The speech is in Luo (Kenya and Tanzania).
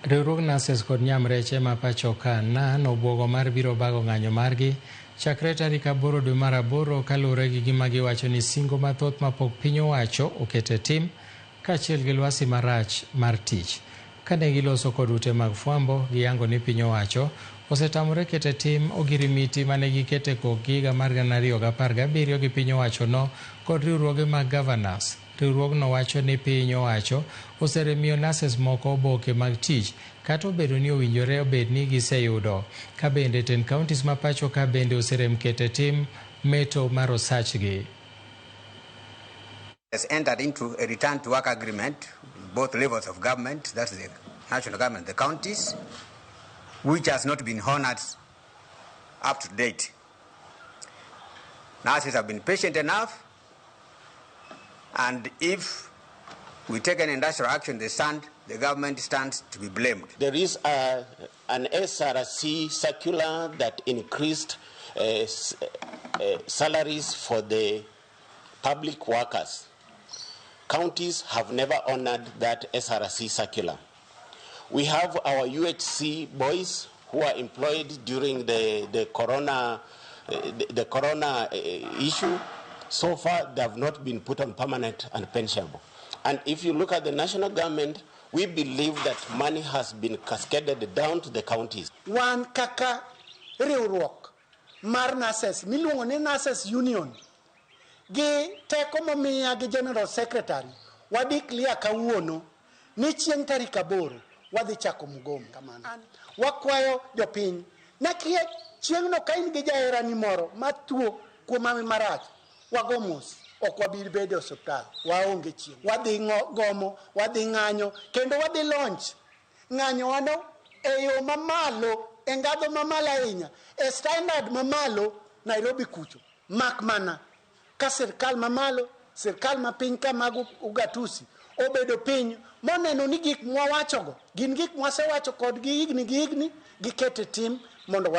Riwruog Nases kod Nyamreche ma pacho ka nan obuogo mar biro bago ng'anyo margi chakre tarik 8 dwe mar 8 kaluwore gi gima giwacho ni singo mathoth mapok piny owacho okete tim kaachiel gi lwasi marach mar tich. Kane giloso kod ute mag fwambo, giyango ni piny owacho osetamore kete tim ogirimiti mane gikete kokgi higa mar 2017 gi piny owachono kod riwruoge mag governors. Riwruogno wacho ni piny owacho oseremiyo Nases moko oboke mag tich kata obedo ni owinjore obed ni giseyudo. Ka bende ten counties ma pacho ka bende oserem kete tim meto mar osachgi. Has entered into a return to work agreement with both levels of government, that's the national government, the counties, which has not been honored up to date. Nurses have been patient enough, and if we take an industrial action, the government stands to be blamed. There is an SRC circular that increased salaries for the public workers. Counties have never honored that SRC circular. We have our UHC boys who are employed during the corona issue. So far, they have not been put on permanent and pensionable. And if you look at the national government, we believe that money has been cascaded down to the counties. Wan kaka riwruok mar Nases, miluongo ni Nases Union, gi teko momiya gi General Secretary, wadi clear kawuono ni chieng' tarik 8 wadhi chako mgomo. Wakwayo jopiny, nakie chieng'no ka in gi jaherani moro matuo kuom ame marach, wago mos, ok wabiro bedo osiptal, waonge chieng'. Wadhi gomo, wadhi ng'anyo, kendo wadhi launch ng'anyo wano e yo mamalo, e ngadho mamalo ahinya, e standard mamalo Nairobi kucho. Mak mana ka sirkal mamalo, sirkal mapiny ka mag ugatusi obedo piny moneno ni gik mwawachogo gin gik mwasewacho kod gi higni gikete tim mondo